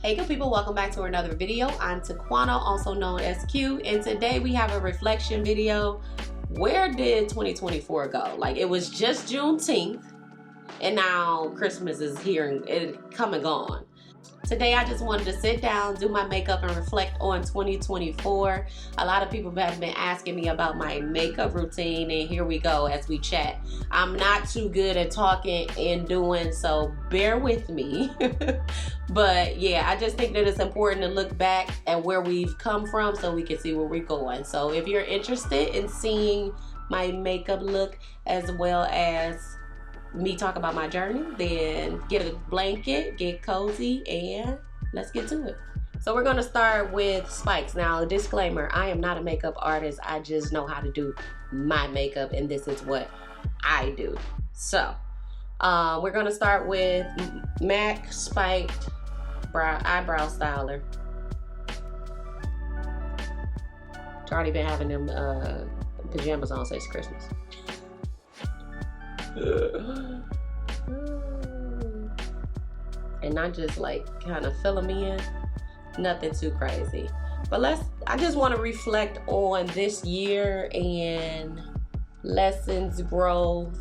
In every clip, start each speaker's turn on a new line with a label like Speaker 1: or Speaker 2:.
Speaker 1: Hey good people, welcome back to another video. I'm Tiquana, also known as Q, and today we have a reflection video. Where did 2024 go? Like, it was just Juneteenth and now Christmas is here and it come and gone. Today I just wanted to sit down, do my makeup, and reflect on 2024. A lot of people have been asking me about my makeup routine, and here we go as we chat. I'm not too good at talking and doing, so bear with me. But yeah, I just think that it's important to look back at where we've come from so we can see where we're going. So if you're interested in seeing my makeup look as well as me talk about my journey, then get a blanket, get cozy, and let's get to it. So we're gonna start with spikes. Now, disclaimer, I am not a makeup artist. I just know how to do my makeup, and this is what I do. So we're gonna start with MAC Spiked Eyebrow Styler. Charlie been having them pajamas on since Christmas. And not just like kind of fill them in, nothing too crazy. But I just want to reflect on this year and lessons, growth,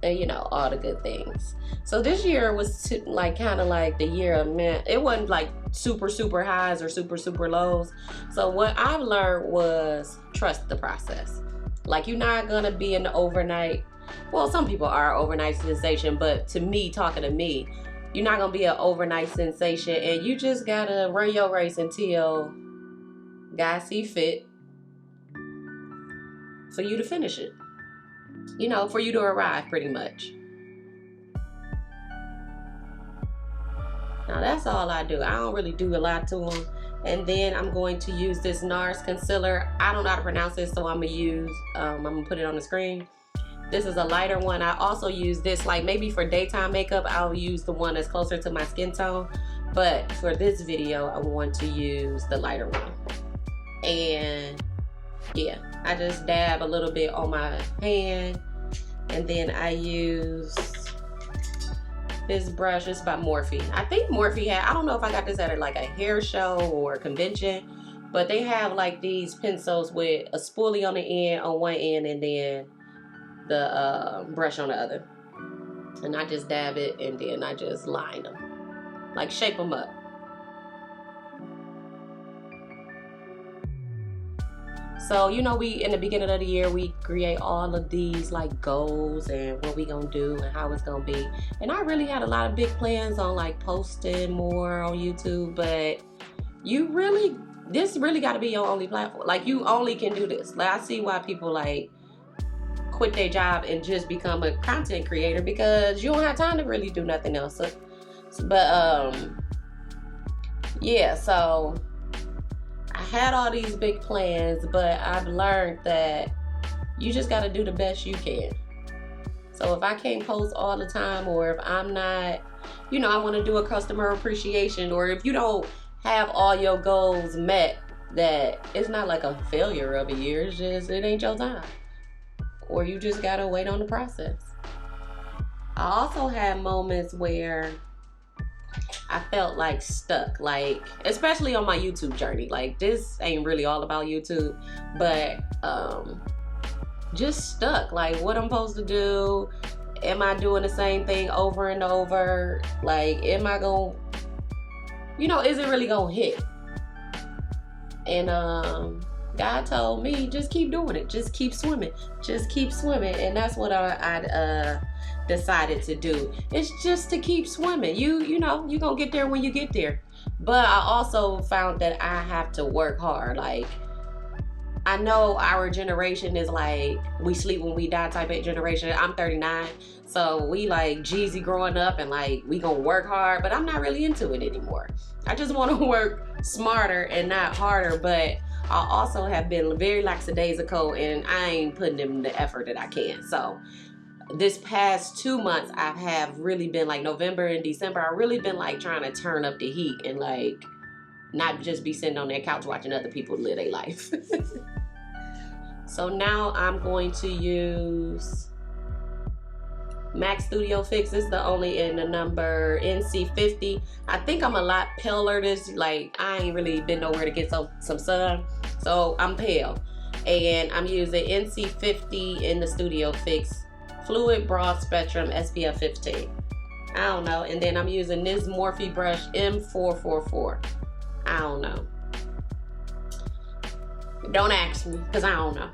Speaker 1: and you know, all the good things. So this year was like kind of like the year of it wasn't like super highs or super lows. So what I've learned was trust the process. Like, you're not gonna be an overnight, well, some people are overnight sensation, but to me, talking to me, you're not gonna be an overnight sensation, and you just gotta run your race until God see fit for you to finish it. You know, for you to arrive, pretty much. Now that's all I do. I don't really do a lot to them. And then I'm going to use this NARS concealer. I don't know how to pronounce this, so I'm gonna put it on the screen. This is a lighter one. I also use this, like maybe for daytime makeup, I'll use the one that's closer to my skin tone. But for this video, I want to use the lighter one. And yeah, I just dab a little bit on my hand. And then I use this brush. It's by Morphe. I think Morphe I don't know if I got this at like a hair show or a convention, but they have like these pencils with a spoolie on the end, on one end, and then the brush on the other. And I just dab it, and then I just line them, like shape them up. So, you know, we in the beginning of the year, we create all of these like goals and what we gonna do and how it's gonna be. And I really had a lot of big plans on like posting more on YouTube, but this really gotta be your only platform. Like, you only can do this. Like, I see why people like quit their job and just become a content creator, because you don't have time to really do nothing else. Yeah, so I had all these big plans, but I've learned that you just got to do the best you can. So if I can't post all the time, or if I'm not, you know, I want to do a customer appreciation, or if you don't have all your goals met, that it's not like a failure of a year. It's just, it ain't your time. Or you just got to wait on the process. I also had moments where I felt like stuck, like especially on my YouTube journey. Like, this ain't really all about YouTube, but just stuck. Like, what I'm supposed to do? Am I doing the same thing over and over? Like, am I gonna, you know, is it really gonna hit? And God told me, just keep doing it. Just keep swimming. Just keep swimming. And that's what I decided to do. It's just to keep swimming. You know, you're going to get there when you get there. But I also found that I have to work hard. Like, I know our generation is like, we sleep when we die type of generation. I'm 39. So we like Jeezy growing up and like, we going to work hard. But I'm not really into it anymore. I just want to work smarter and not harder. But I also have been very lackadaisical, and I ain't putting in the effort that I can. So this past 2 months, I have really been like November and December, I really been like trying to turn up the heat and like not just be sitting on their couch watching other people live their life. So now I'm going to use MAC Studio Fix. Is the only in the number NC50. I think I'm a lot paler. This, like, I ain't really been nowhere to get some sun, so I'm pale. And I'm using NC50 in the Studio Fix Fluid Broad Spectrum SPF 15. I don't know. And then I'm using this Morphe brush M444. I don't know. Don't ask me, because I don't know.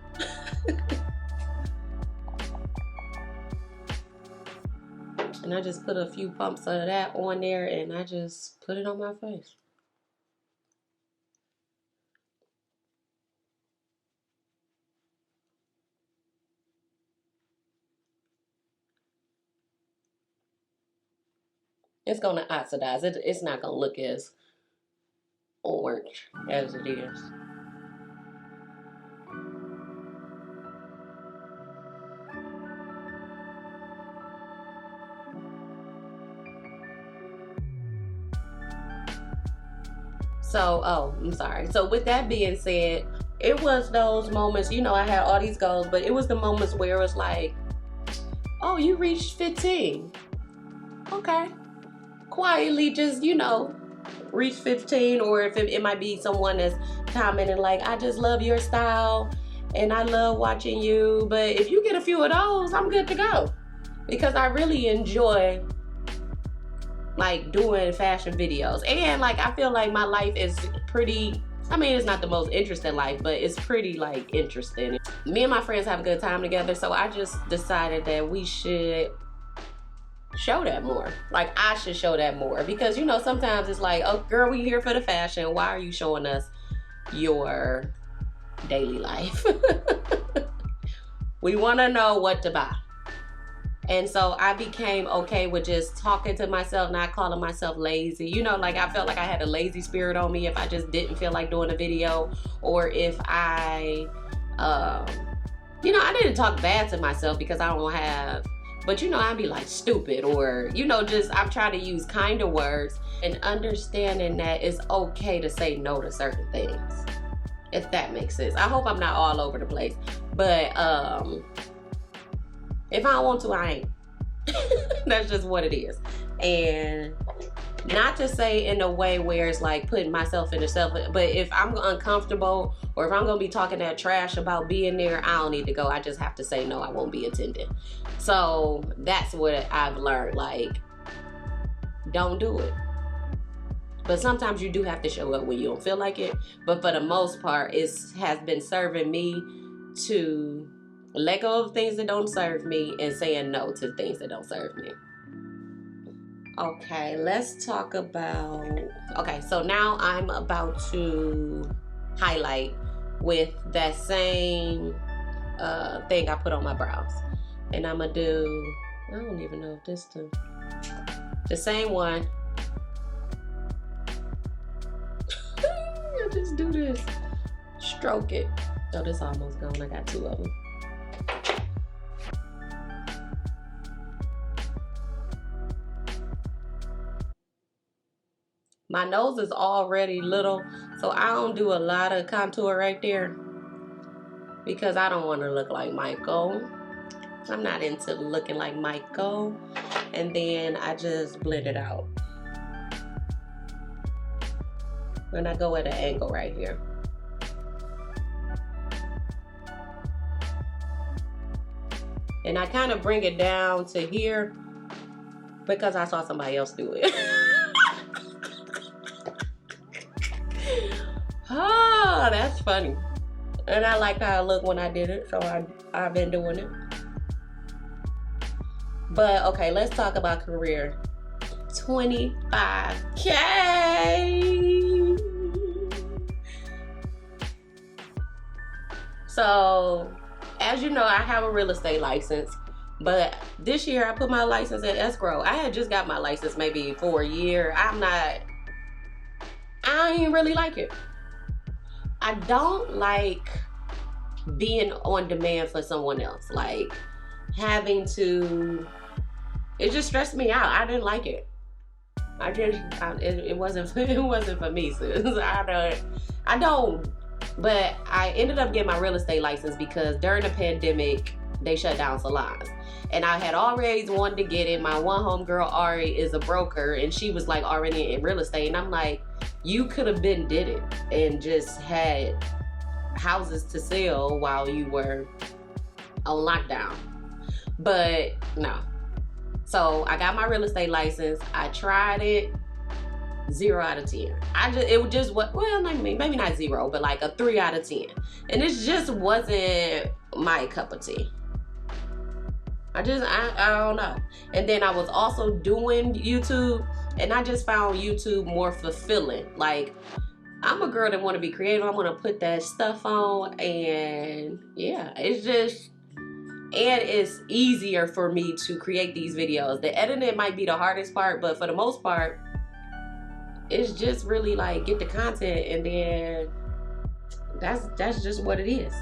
Speaker 1: And I just put a few pumps of that on there, and I just put it on my face. It's gonna oxidize. It's not gonna look as orange as it is. So, oh, I'm sorry. So with that being said, it was those moments, you know, I had all these goals, but it was the moments where it was like, oh, you reached 15. Okay. Quietly just, you know, reach 15, or if it might be someone that's commenting like, I just love your style and I love watching you. But if you get a few of those, I'm good to go, because I really enjoy like doing fashion videos. And like, I feel like my life is pretty, I mean, it's not the most interesting life, but it's pretty like interesting. Me and my friends have a good time together, so I just decided that we should show that more. Like, I should show that more, because, you know, sometimes it's like, oh girl, we here for the fashion, why are you showing us your daily life? We want to know what to buy. And so I became okay with just talking to myself, not calling myself lazy. You know, like, I felt like I had a lazy spirit on me if I just didn't feel like doing a video, or if I you know, I didn't talk bad to myself, because I don't have, but you know, I'd be like stupid, or, you know, just, I'm trying to use kinder words, and understanding that it's okay to say no to certain things, if that makes sense. I hope I'm not all over the place, but if I don't want to, I ain't. That's just what it is. And not to say in a way where it's like putting myself in a self, but if I'm uncomfortable, or if I'm gonna be talking that trash about being there, I don't need to go. I just have to say no, I won't be attending. So that's what I've learned, like, don't do it. But sometimes you do have to show up when you don't feel like it. But for the most part, it has been serving me to let go of things that don't serve me, and saying no to things that don't serve me. Okay, let's talk about, okay, so now I'm about to highlight with that same thing I put on my brows. And I'm gonna do, I don't even know if this the same one. I just do this, stroke it. Oh, this almost gone, I got two of them. My nose is already little, so I don't do a lot of contour right there, because I don't want to look like Michael. I'm not into looking like Michael. And then I just blend it out. And I go at an angle right here. And I kind of bring it down to here, because I saw somebody else do it. Oh, that's funny. And I like how I look when I did it, so I've been doing it. But okay, let's talk about career. 25K. So, as you know, I have a real estate license, but this year I put my license in escrow. I had just got my license maybe for a year. I ain't really like it. I don't like being on demand for someone else, like having to, it just stressed me out. I didn't like it. It wasn't for me, sis. I don't, but I ended up getting my real estate license because during the pandemic, they shut down salons. And I had always wanted to get it. My one homegirl, Ari, is a broker, and she was like already in real estate. And I'm like, you could have been did it and just had houses to sell while you were on lockdown. But no. So I got my real estate license. I tried it. 0 out of 10. It just what, well, maybe not 0, but like a 3 out of 10. And it just wasn't my cup of tea. I don't know. And then I was also doing YouTube, and I just found YouTube more fulfilling. Like, I'm a girl that want to be creative. I want to put that stuff on, and yeah, it's easier for me to create these videos. The editing might be the hardest part, but for the most part, it's just really like get the content, and then that's just what it is.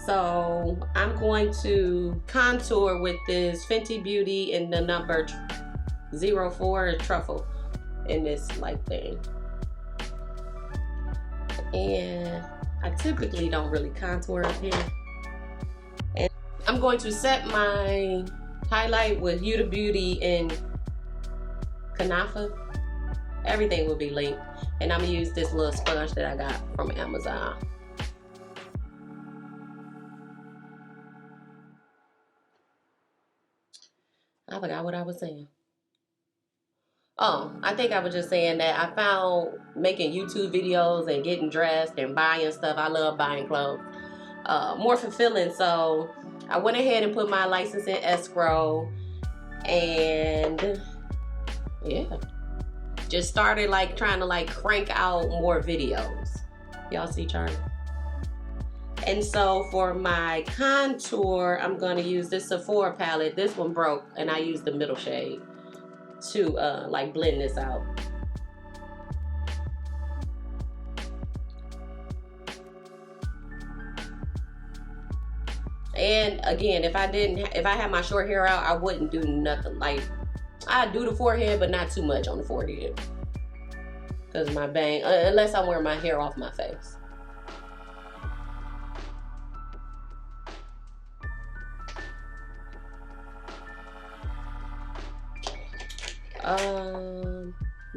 Speaker 1: So I'm going to contour with this Fenty Beauty in the number 04 truffle in this like thing. And I typically don't really contour up here. And I'm going to set my highlight with Huda Beauty in Kanafa. Everything will be linked. And I'm gonna use this little sponge that I got from Amazon. I forgot what I was saying. Oh, I think I was just saying that I found making YouTube videos and getting dressed and buying stuff. I love buying clothes. More fulfilling. So I went ahead and put my license in escrow, and yeah, just started like trying to like crank out more videos. Y'all see Charlie? And so for my contour, I'm gonna use this Sephora palette. This one broke, and I used the middle shade to like blend this out. And again, if I had my short hair out, I wouldn't do nothing. Like, I'd do the forehead, but not too much on the forehead, because my bang, unless I wear my hair off my face.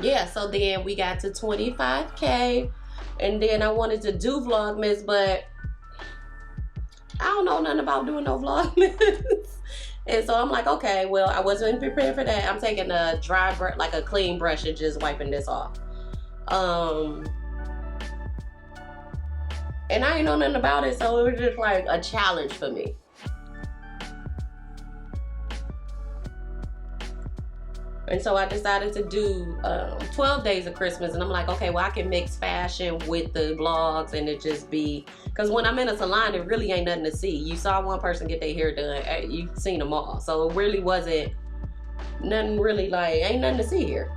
Speaker 1: Yeah, so then we got to 25K, and then I wanted to do Vlogmas, but I don't know nothing about doing no Vlogmas. And so I'm like, okay, well, I wasn't prepared for that. I'm taking a dry brush, like a clean brush, and just wiping this off. And I ain't know nothing about it, so it was just like a challenge for me. And so I decided to do 12 days of Christmas. And I'm like, okay, well, I can mix fashion with the vlogs, and it just be, because when I'm in a salon, it really ain't nothing to see. You saw one person get their hair done, you've seen them all. So it really wasn't nothing really, like, ain't nothing to see here.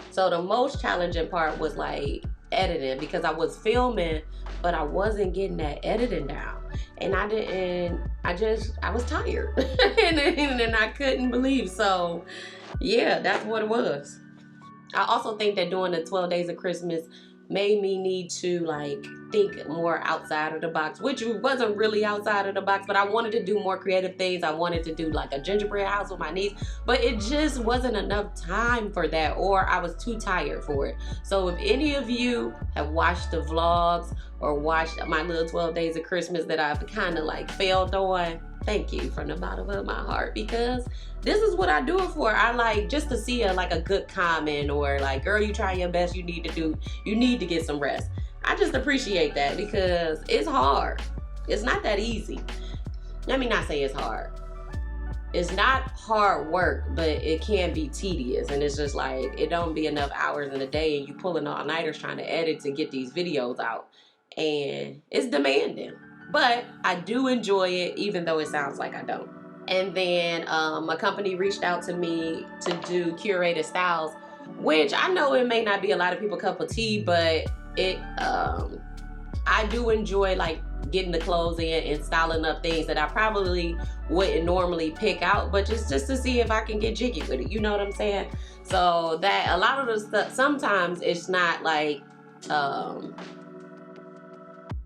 Speaker 1: So the most challenging part was like editing, because I was filming, but I wasn't getting that editing down. And I was tired. and I couldn't believe. So yeah, that's what it was. I also think that doing the 12 days of Christmas made me need to like think more outside of the box, which wasn't really outside of the box, but I wanted to do more creative things. I wanted to do like a gingerbread house with my niece, but it just wasn't enough time for that, or I was too tired for it. So if any of you have watched the vlogs or watched my little 12 days of Christmas that I've kind of like failed on, thank you from the bottom of my heart, because this is what I do it for. I like just to see a good comment, or like, girl, you try your best, you need to get some rest. I just appreciate that, because it's hard. It's not that easy. Let me not say it's hard. It's not hard work, but it can be tedious, and it's just like, it don't be enough hours in a day, and you pulling all-nighters trying to edit to get these videos out, and it's demanding. But I do enjoy it, even though it sounds like I don't. And then a company reached out to me to do curated styles, which I know it may not be a lot of people's cup of tea, but I do enjoy like getting the clothes in and styling up things that I probably wouldn't normally pick out, but just to see if I can get jiggy with it, you know what I'm saying? So that a lot of the stuff, sometimes it's not like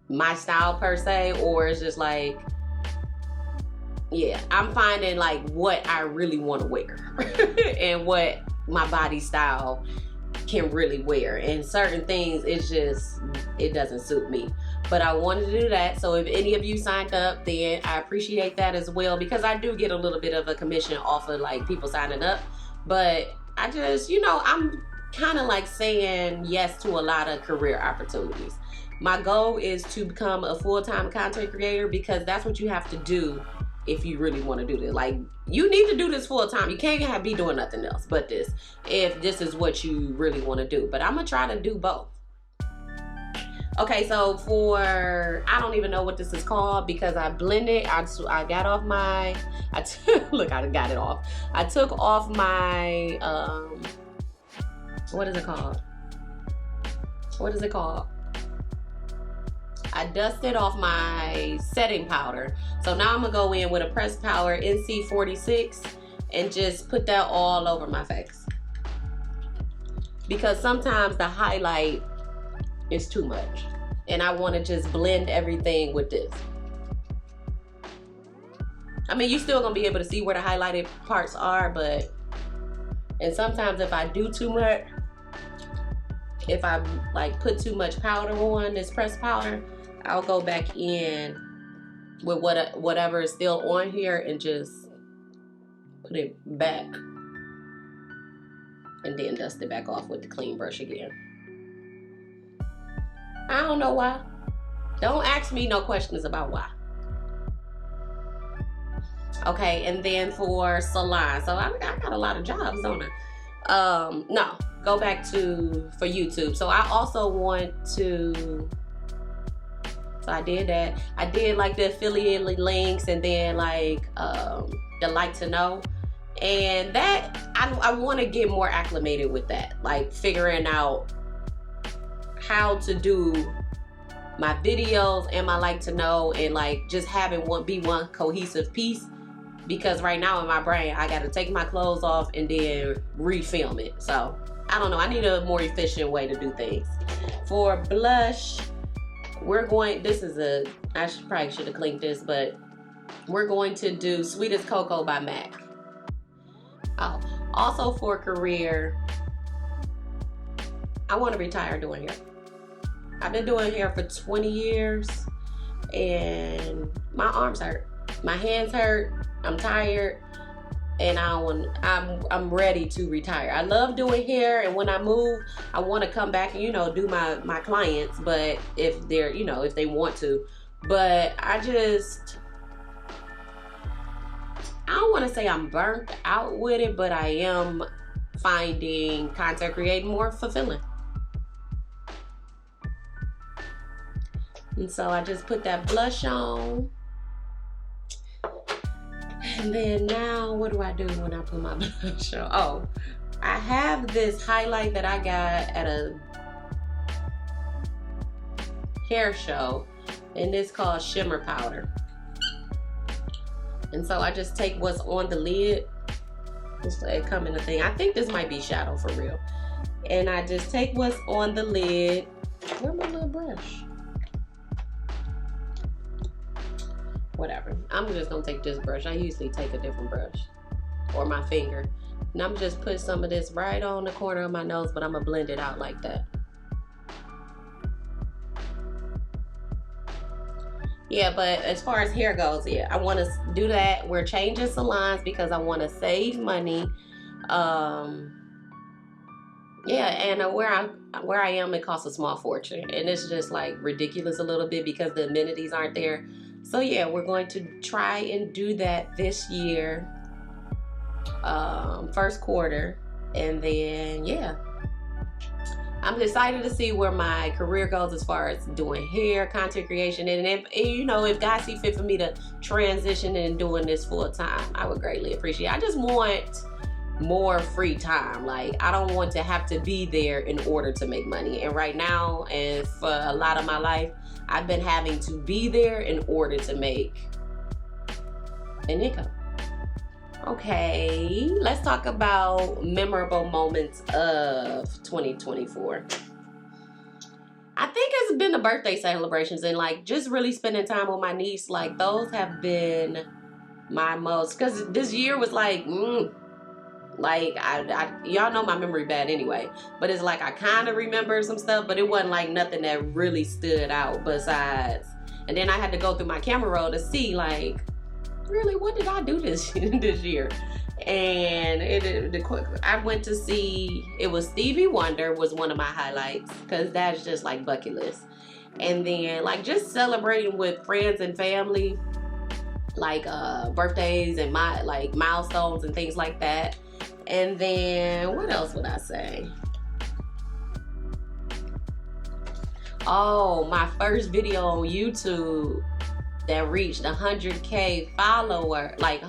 Speaker 1: my style per se, or it's just like yeah, I'm finding like what I really want to wear and what my body style can really wear. And certain things, it doesn't suit me. But I wanted to do that. So if any of you signed up, then I appreciate that as well, because I do get a little bit of a commission off of like people signing up. But I just, I'm kind of like saying yes to a lot of career opportunities. My goal is to become a full-time content creator, because that's what you have to do if you really want to do this. Like, you need to do this full-time. You can't be doing nothing else but this, if this is what you really want to do. But I'm gonna try to do both. Okay, so I don't even know what this is called, because I blended. I got off my, look, I got it off. I took off my, what is it called? I dusted off my setting powder. So now I'm gonna go in with a pressed powder, NC46, and just put that all over my face. Because sometimes the highlight is too much, and I want to just blend everything with this. I mean, you're still gonna be able to see where the highlighted parts are, and sometimes if I do too much, if I like put too much powder on this pressed powder, I'll go back in with whatever is still on here and just put it back, and then dust it back off with the clean brush again. I don't know why. Don't ask me no questions about why. Okay, and then for salon. So I got a lot of jobs, don't I? No, go back for YouTube. So I also want to, so I did that. I did like the affiliate links, and then like the like to know. And that, I want to get more acclimated with that. Like figuring out how to do my videos and my like to know, and like just having one cohesive piece. Because right now in my brain, I got to take my clothes off and then refilm it. So I don't know. I need a more efficient way to do things. For blush, I probably should have cleaned this, but we're going to do Sweet as Cocoa by MAC. Oh, also for career, I want to retire doing hair. I've been doing hair for 20 years, and my arms hurt. My hands hurt. I'm tired, and I'm ready to retire. I love doing hair, and when I move, I want to come back and do my clients, but if they're if they want to. But I don't want to say I'm burnt out with it, but I am finding content creating more fulfilling. And so I just put that blush on. And then now, what do I do when I put my blush on? Oh, I have this highlight that I got at a hair show, and it's called Shimmer Powder. And so I just take what's on the lid. It come in a thing. I think this might be shadow for real. And I just take what's on the lid. Where's my little brush? Whatever. I'm just gonna take this brush. I usually take a different brush or my finger. And I'm just put some of this right on the corner of my nose, but I'm gonna blend it out like that. Yeah, but as far as hair goes, yeah, I want to do that. We're changing salons because I want to save money. Yeah, and where I am, it costs a small fortune, and it's just like ridiculous a little bit because the amenities aren't there. So yeah, we're going to try and do that this year, first quarter, and then yeah, I'm excited to see where my career goes as far as doing hair, content creation, and if God see fit for me to transition and doing this full time, I would greatly appreciate it. I just want more free time. Like, I don't want to have to be there in order to make money. And right now, and for a lot of my life, I've been having to be there in order to make an income. Okay, let's talk about memorable moments of 2024. I think it's been the birthday celebrations and like just really spending time with my niece. Like, those have been my most, because this year was like, like y'all know my memory bad anyway, but it's like I kind of remember some stuff, but it wasn't like nothing that really stood out besides. And then I had to go through my camera roll to see, like, really, what did I do this this year? And I went to see, it was Stevie Wonder was one of my highlights, because that's just like bucket list. And then like just celebrating with friends and family, like birthdays and my like milestones and things like that. And then what else would I say? Oh, my first video on YouTube that reached 100K follower, like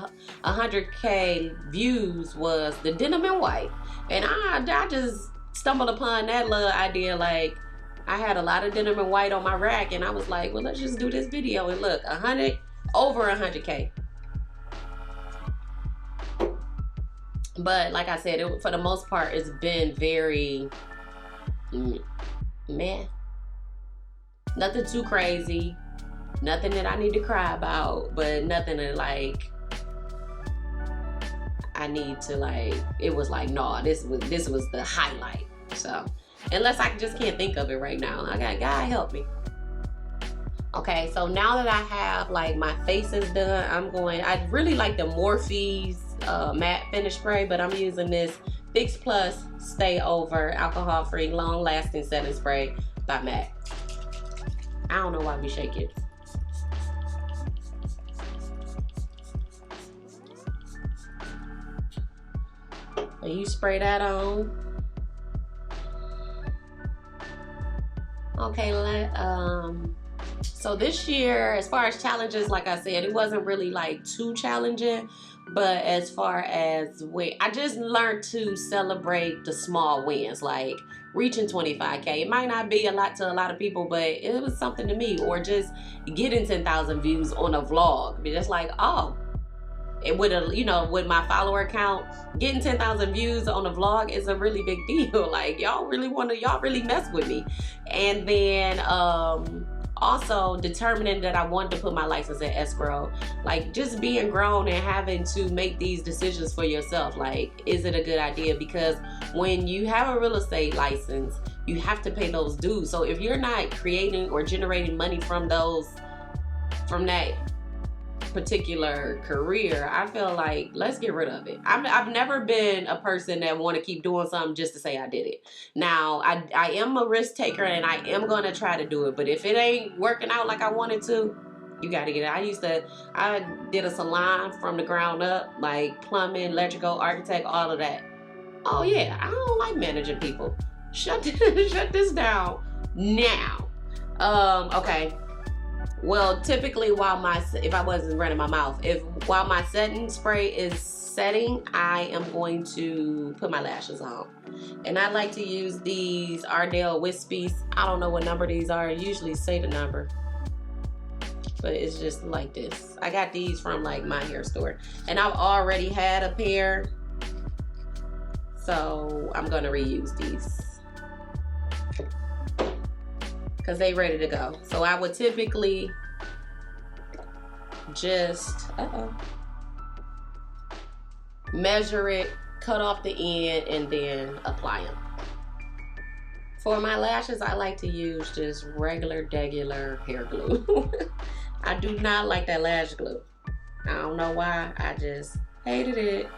Speaker 1: 100K views, was the denim in white. And I just stumbled upon that little idea. Like, I had a lot of denim in white on my rack, and I was like, well, let's just do this video. And look, over 100K. But like I said, for the most part, it's been very meh. Nothing too crazy. Nothing that I need to cry about, but nothing that like I need to like, it was like, no, this was the highlight. So unless I just can't think of it right now. I got God help me. Okay, so now that I have like my faces done, I really like the Morphe's matte finish spray, but I'm using this Fix Plus Stay Over alcohol free long lasting setting spray by MAC. I don't know why we shake it. But you spray that on. Okay, so this year, as far as challenges, like I said, it wasn't really like too challenging. But as far as I just learned to celebrate the small wins, like reaching 25K. It might not be a lot to a lot of people, but it was something to me. Or just getting 10,000 views on a vlog. Be just like, oh, it would have, with my follower count, getting 10,000 views on a vlog is a really big deal. Like, y'all really mess with me. And then also determining that I wanted to put my license in escrow. Like, just being grown and having to make these decisions for yourself. Like, is it a good idea? Because when you have a real estate license, you have to pay those dues. So if you're not creating or generating money from that particular career, I feel like let's get rid of it. I've never been a person that want to keep doing something just to say I did it. Now I am a risk taker and I am going to try to do it, but if it ain't working out like I wanted to, you got to get it. I did a salon from the ground up, like plumbing, electrical, architect, all of that. Oh yeah, I don't like managing people. Shut this down now. Okay. Well, typically if I wasn't running my mouth, while my setting spray is setting, I am going to put my lashes on. And I like to use these Ardell Wispies. I don't know what number these are. I usually say the number. But it's just like this. I got these from like my hair store. And I've already had a pair. So I'm going to reuse these, because they ready to go. So I would typically just measure it, cut off the end, and then apply them. For my lashes, I like to use just regular hair glue. I do not like that lash glue. I don't know why, I just hated it.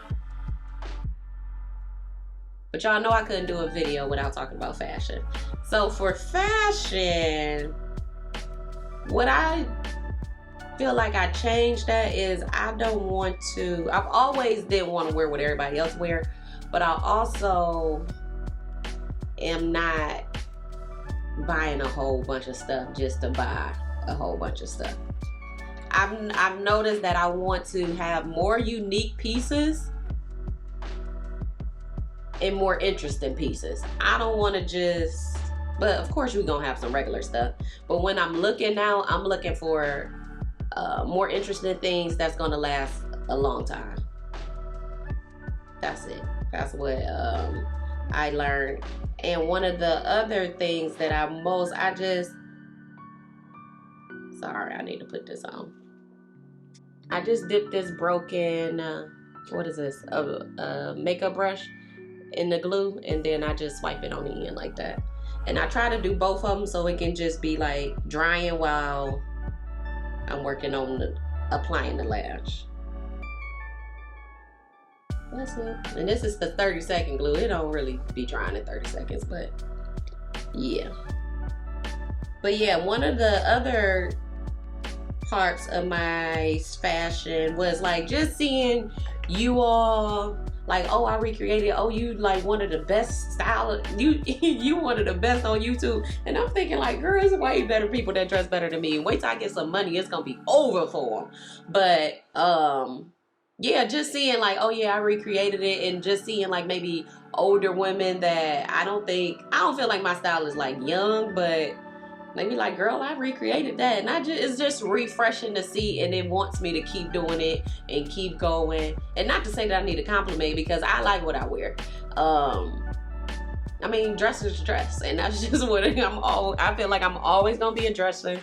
Speaker 1: But y'all know I couldn't do a video without talking about fashion. So for fashion, what I feel like I changed that is I've always didn't want to wear what everybody else wear, but I also am not buying a whole bunch of stuff just to buy a whole bunch of stuff. I've noticed that I want to have more unique pieces and more interesting pieces. I don't want to but of course we're gonna have some regular stuff. But when I'm looking now, I'm looking for more interesting things that's gonna last a long time. That's it. That's what I learned. And one of the other things that sorry, I need to put this on. I just dipped this broken, what is this, makeup brush in the glue, and then I just swipe it on the end like that. And I try to do both of them so it can just be like drying while I'm working on applying the lash. That's it. And this is the 30-second glue. It don't really be drying in 30 seconds, but yeah. But yeah, one of the other parts of my fashion was like just seeing you all like, oh, I recreated, oh, you like one of the best style, you one of the best on YouTube. And I'm thinking like, girl, there's way better people that dress better than me. And wait till I get some money, it's gonna be over for them. But yeah, just seeing like, oh yeah, I recreated it, and just seeing like maybe older women that I don't feel like my style is like young, but maybe like, girl, I recreated that. And it's just refreshing to see, and it wants me to keep doing it and keep going. And not to say that I need a compliment, because I like what I wear. I mean, dress is dress, and that's just what I feel like I'm always gonna be a dresser.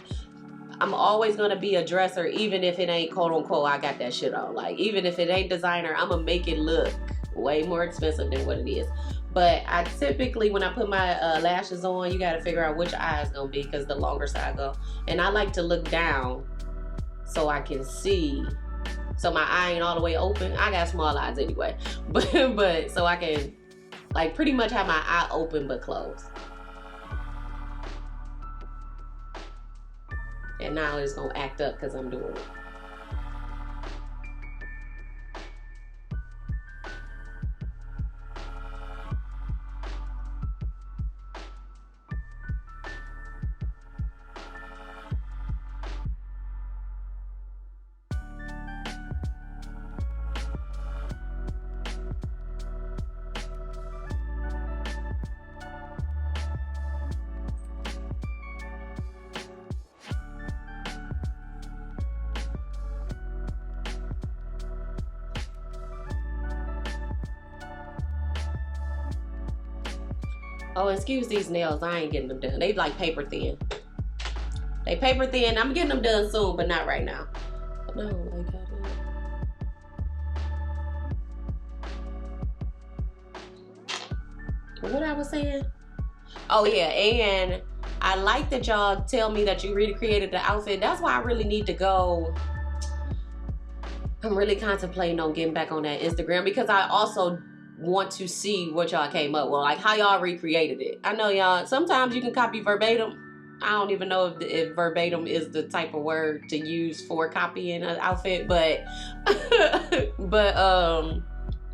Speaker 1: I'm always gonna be a dresser, even if it ain't quote unquote I got that shit on. Like, even if it ain't designer, I'm gonna make it look way more expensive than what it is. But I typically, when I put my lashes on, you gotta figure out which eye is gonna be, because the longer side go. And I like to look down so I can see, so my eye ain't all the way open. I got small eyes anyway, but so I can like pretty much have my eye open but closed. And now it's gonna act up because I'm doing it. Oh, excuse these nails. I ain't getting them done. They like paper thin. They paper thin. I'm getting them done soon, but not right now. No, they got it. What I was saying? Oh yeah, and I like that y'all tell me that you recreated the outfit. That's why I really need to go. I'm really contemplating on getting back on that Instagram, because I also want to see what y'all came up with, like how y'all recreated it. I know y'all, sometimes you can copy verbatim. I don't even know if verbatim is the type of word to use for copying an outfit, but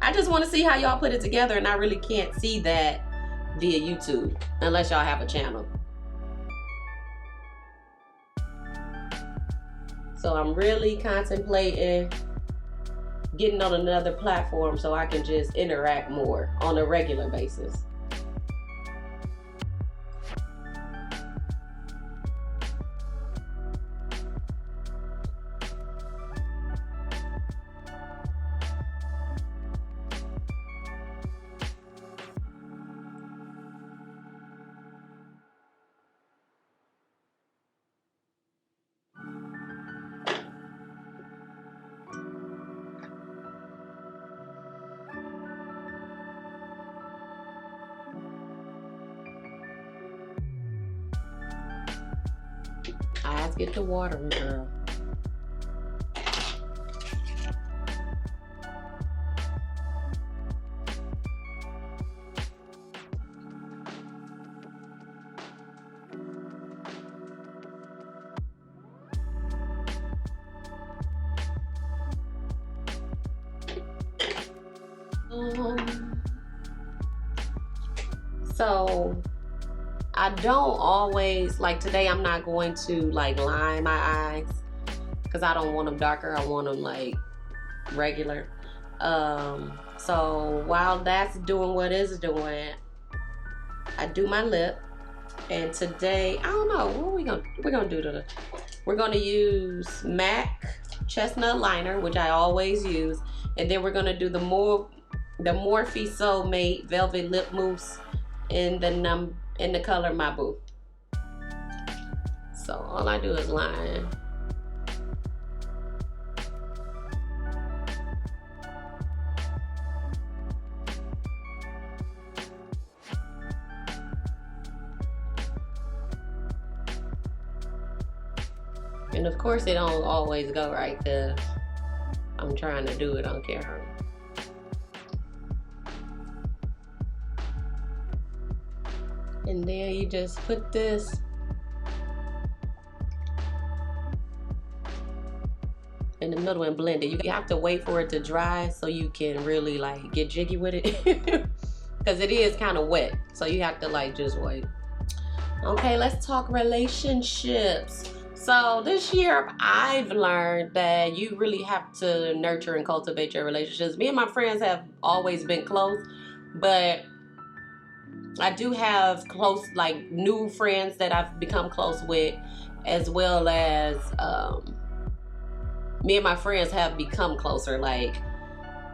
Speaker 1: I just want to see how y'all put it together, and I really can't see that via YouTube unless y'all have a channel. So I'm really contemplating getting on another platform so I can just interact more on a regular basis. Eyes get to watering, girl. So I don't always, like today I'm not going to like line my eyes because I don't want them darker. I want them like regular. So while that's doing what it's doing, I do my lip. And today, I don't know, what we're gonna do today? We're gonna use MAC Chestnut Liner, which I always use. And then we're gonna do the Morphe Soulmate Velvet Lip Mousse in the color My Boo. So all I do is line. And of course it don't always go right because I'm trying to do it on camera. And then you just put this in the middle and blend it. You have to wait for it to dry so you can really like get jiggy with it because it is kind of wet, so you have to like just wait. Okay, let's talk relationships. So this year I've learned that you really have to nurture and cultivate your relationships. Me and my friends have always been close, but I do have close, like, new friends that I've become close with, as well as me and my friends have become closer. Like,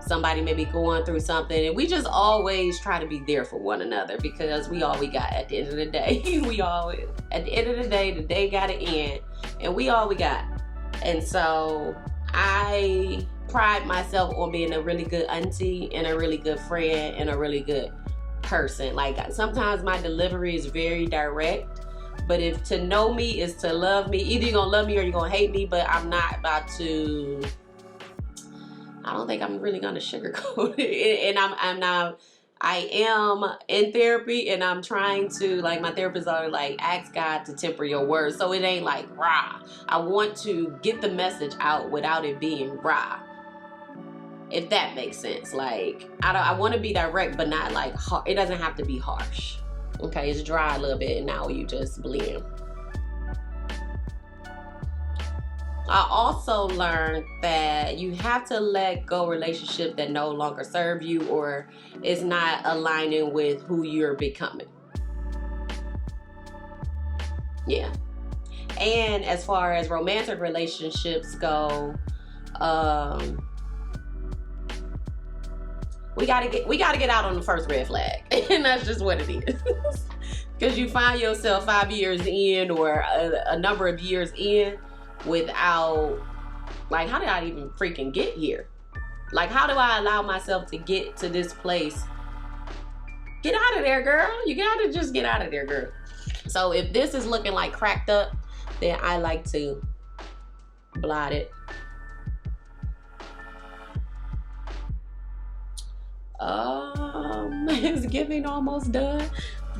Speaker 1: somebody may be going through something, and we just always try to be there for one another because we all we got at the end of the day. At the end of the day got to end, and we all we got. And so I pride myself on being a really good auntie and a really good friend and a really good person. Like, sometimes my delivery is very direct, but if to know me is to love me, either you're gonna love me or you're gonna hate me, but I'm not about to, I don't think I'm really gonna sugarcoat it. And I am in therapy, and I'm trying to, like, my therapist are like, ask God to temper your words, so it ain't like rah. I want to get the message out without it being rah, if that makes sense. Like, I want to be direct, but not like it doesn't have to be harsh. Okay, it's dry a little bit, and now you just blend. I also learned that you have to let go relationships that no longer serve you or is not aligning with who you're becoming. Yeah. And as far as romantic relationships go, we gotta get out on the first red flag, and that's just what it is. Because you find yourself 5 years in or a number of years in without, like, how did I even freaking get here? Like, how do I allow myself to get to this place? Get out of there, girl. You gotta just get out of there, girl. So if this is looking like cracked up, then I like to blot it. It's giving almost done.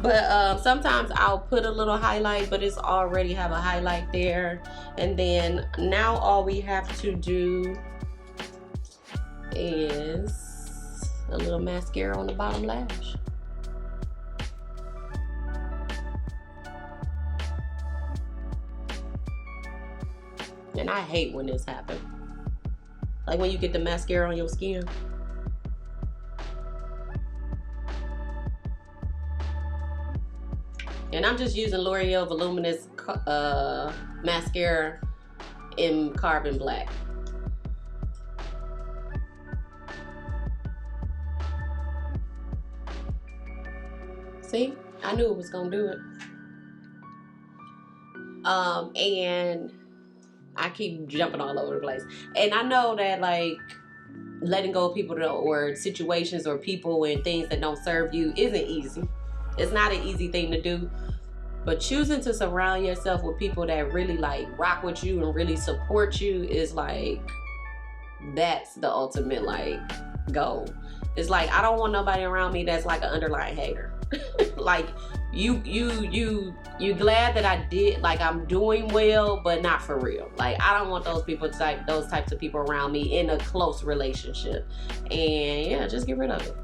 Speaker 1: But sometimes I'll put a little highlight, but it's already have a highlight there. And then now all we have to do is a little mascara on the bottom lash. And I hate when this happens. Like when you get the mascara on your skin. And I'm just using L'Oreal Voluminous mascara in Carbon Black. See? I knew it was gonna do it. And I keep jumping all over the place. And I know that, like, letting go of people or situations or people and things that don't serve you isn't easy. It's not an easy thing to do, but choosing to surround yourself with people that really like rock with you and really support you is like, that's the ultimate like goal. It's like, I don't want nobody around me that's like an underlying hater. Like, you glad that I did, like, I'm doing well, but not for real. Like, I don't want those types of people around me in a close relationship. And yeah, just get rid of it.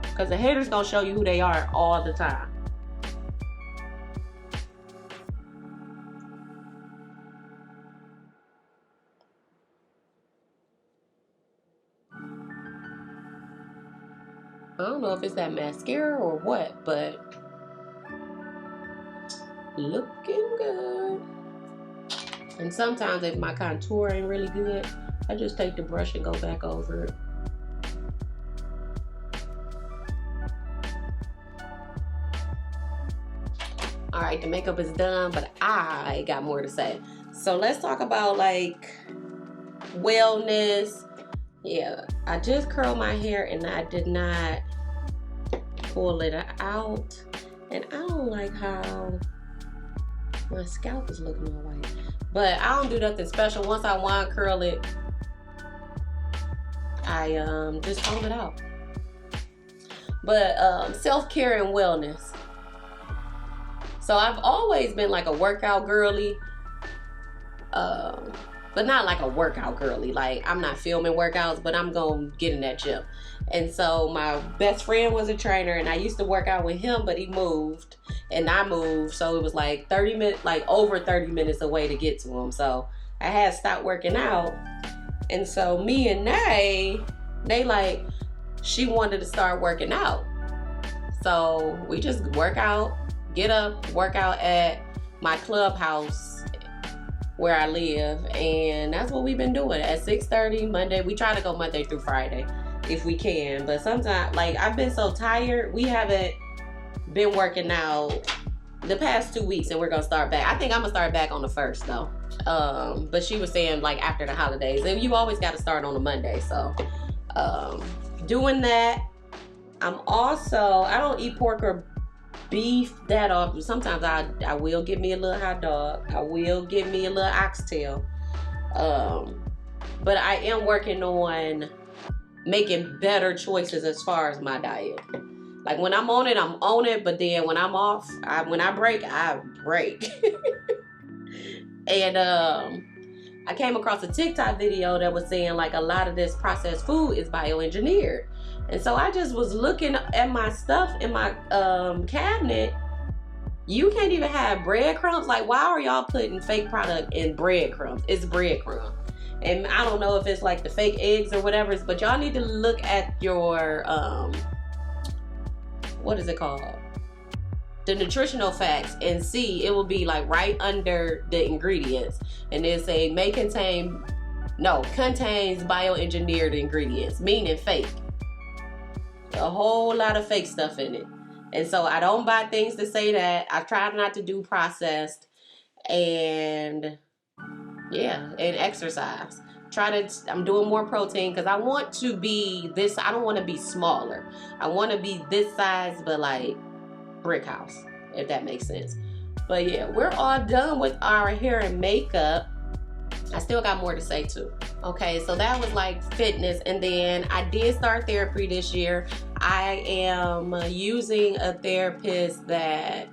Speaker 1: Because the haters gonna show you who they are all the time. I don't know if it's that mascara or what, but looking good. And sometimes if my contour ain't really good, I just take the brush and go back over it. All right, the makeup is done, but I got more to say. So let's talk about like wellness. Yeah, I just curled my hair and I did not pull it out. And I don't like how My scalp is looking all white. But I don't do nothing special. Once I wine curl it, I just comb it out. But self-care and wellness. So I've always been like a workout girly. But not like a workout girly. Like, I'm not filming workouts, but I'm gonna get in that gym. And so my best friend was a trainer, and I used to work out with him, but he moved and I moved, so it was like 30 minutes, like over 30 minutes away to get to him. So I had stopped working out. And so me and they like, she wanted to start working out. So we just work out, get up, work out at my clubhouse where I live, and that's what we've been doing at 6:30 Monday. We try to go Monday through Friday if we can, but sometimes, like, I've been so tired, we haven't been working out the past 2 weeks, and we're gonna start back. I think I'm gonna start back on the 1st though. But she was saying like after the holidays, and you always got to start on a Monday. So doing that. I'm also, I don't eat pork or beef that often. Sometimes I will give me a little hot dog. I will give me a little oxtail. But I am working on making better choices as far as my diet. Like, when I'm on it, but then when I'm off, when I break. And I came across a TikTok video that was saying like a lot of this processed food is bioengineered. And so I just was looking at my stuff in my cabinet. You can't even have breadcrumbs. Like, why are y'all putting fake product in breadcrumbs? It's breadcrumbs. And I don't know if it's like the fake eggs or whatever, but y'all need to look at your, what is it called? The nutritional facts, and see, it will be like right under the ingredients. And then say contains bioengineered ingredients, meaning fake. A whole lot of fake stuff in it. And so I don't buy things to say that. I try not to do processed, and yeah, and exercise. I'm doing more protein because I want to be this. I don't want to be smaller. I want to be this size, but like brick house, if that makes sense. But yeah, we're all done with our hair and makeup. I still got more to say too. Okay, so that was like fitness, and then I did start therapy this year. I am using a therapist that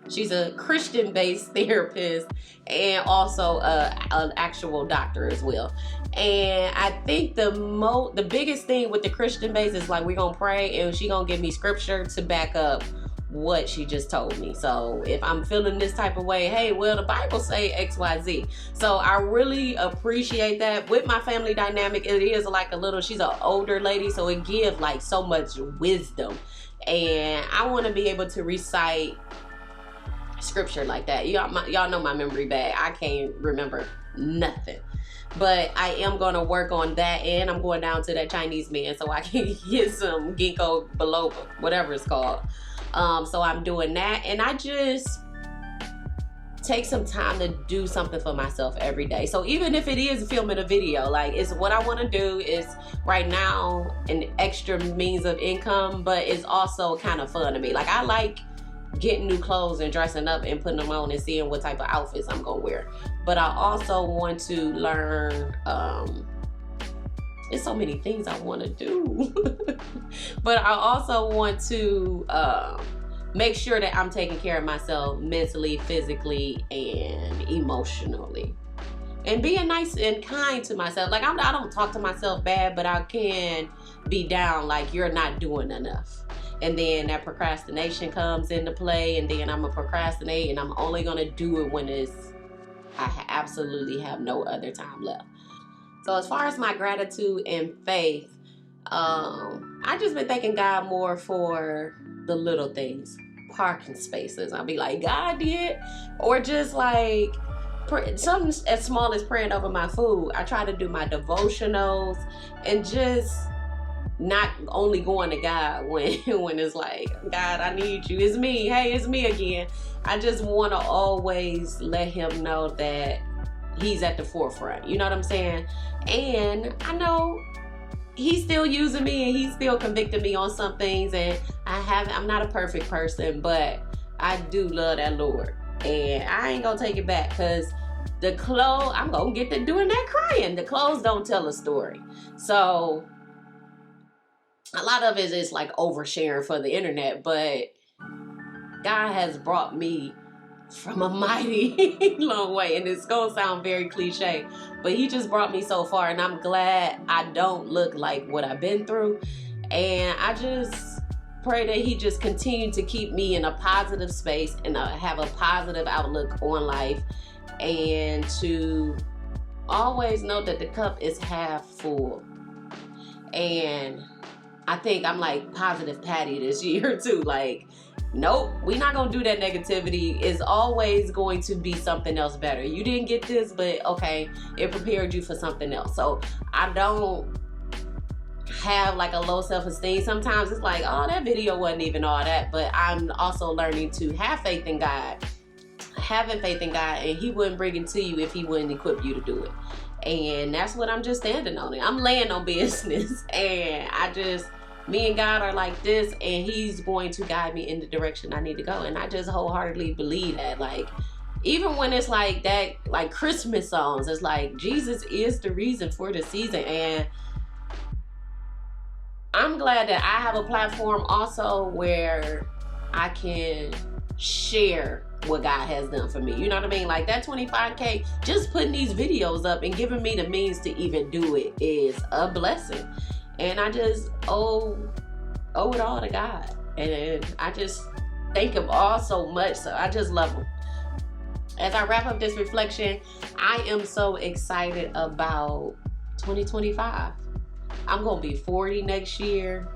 Speaker 1: she's a Christian-based therapist and also an actual doctor as well. And I think the biggest thing with the Christian base is like, we're gonna pray and she gonna give me scripture to back up what she just told me. So if I'm feeling this type of way, hey, well, the Bible say XYZ. So I really appreciate that. With my family dynamic, it is like she's an older lady, so it gives like so much wisdom. And I want to be able to recite scripture like that. Y'all know my memory bad. I can't remember nothing. But I am going to work on that, and I'm going down to that Chinese man so I can get some ginkgo biloba, whatever it's called. So I'm doing that, and I just take some time to do something for myself every day. So even if it is filming a video, like, it's what I want to do. Is right now an extra means of income, but it's also kind of fun to me. Like, I like getting new clothes and dressing up and putting them on and seeing what type of outfits I'm gonna wear. But I also want to learn, there's so many things I want to do. But I also want to make sure that I'm taking care of myself mentally, physically, and emotionally. And being nice and kind to myself. Like, I don't talk to myself bad, but I can be down like, you're not doing enough. And then that procrastination comes into play, and then I'm gonna procrastinate, and I'm only gonna do it when I absolutely have no other time left. So as far as my gratitude and faith, I just been thanking God more for the little things. Parking spaces. I'll be like, God did. Or just like something as small as praying over my food. I try to do my devotionals and just not only going to God when it's like, God, I need you. It's me. Hey, it's me again. I just want to always let him know that he's at the forefront. You know what I'm saying? And I know he's still using me, and he's still convicting me on some things. And I'm not a perfect person, but I do love that Lord. And I ain't gonna take it back because the clothes, I'm gonna get to doing that crying. The clothes don't tell a story. So a lot of it is like oversharing for the internet, but God has brought me from a mighty long way, and it's gonna sound very cliche, but he just brought me so far, and I'm glad I don't look like what I've been through. And I just pray that he just continue to keep me in a positive space and have a positive outlook on life, and to always know that the cup is half full. And I think I'm like positive Patty this year too. Like, nope, we're not gonna do that negativity. It's always going to be something else better. You didn't get this, but okay, it prepared you for something else. So I don't have like a low self-esteem. Sometimes it's like, oh, that video wasn't even all that. But I'm also learning to have faith in God. Having faith in God, and he wouldn't bring it to you if he wouldn't equip you to do it. And that's what I'm just standing on it. I'm laying on business, and me and God are like this, and he's going to guide me in the direction I need to go. And I just wholeheartedly believe that. Like, even when it's like that, like Christmas songs, it's like Jesus is the reason for the season. And I'm glad that I have a platform also where I can share what God has done for me. You know what I mean? Like that 25K, just putting these videos up and giving me the means to even do it is a blessing. And I just owe it all to God. And I just thank him all so much. So I just love him. As I wrap up this reflection, I am so excited about 2025. I'm going to be 40 next year.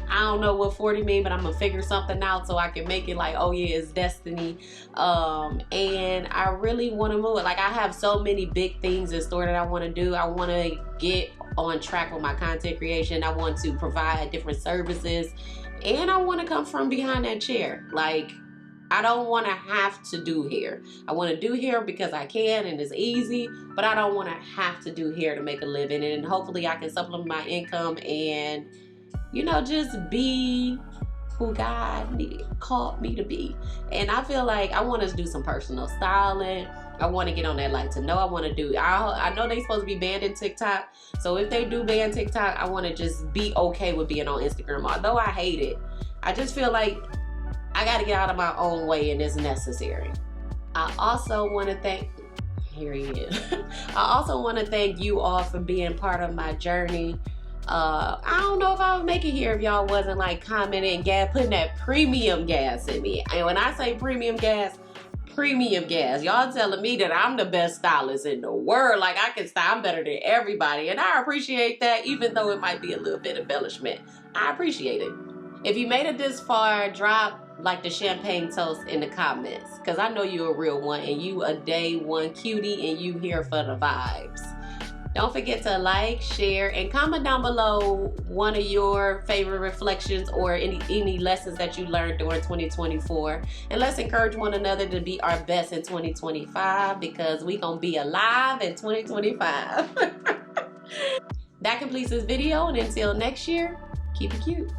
Speaker 1: I don't know what 40 mean, but I'm gonna figure something out so I can make it like, oh yeah, it's destiny. And I really want to move it. Like, I have so many big things in store that I want to do. I want to get on track with my content creation. I want to provide different services, and I want to come from behind that chair. Like, I don't want to have to do hair. I want to do hair because I can and it's easy, but I don't want to have to do hair to make a living. And hopefully I can supplement my income and, you know, just be who God called me to be. And I feel like I want to do some personal styling. I want to get on that like to know. I want to do, I know they supposed to be banned in TikTok. So if they do ban TikTok, I want to just be okay with being on Instagram. Although I hate it, I just feel like I got to get out of my own way, and it's necessary. I also want to thank, here he is. I also want to thank you all for being part of my journey. I don't know if I would make it here if y'all wasn't like commenting and putting that premium gas in me. And when I say premium gas, y'all telling me that I'm the best stylist in the world. Like, I can style, I'm better than everybody. And I appreciate that, even though it might be a little bit embellishment. I appreciate it. If you made it this far, drop like the champagne toast in the comments, because I know you're a real one and you a day one cutie and you here for the vibes. Don't forget to like, share, and comment down below one of your favorite reflections or any lessons that you learned during 2024. And let's encourage one another to be our best in 2025, because we gonna be alive in 2025. That completes this video, and until next year, keep it cute.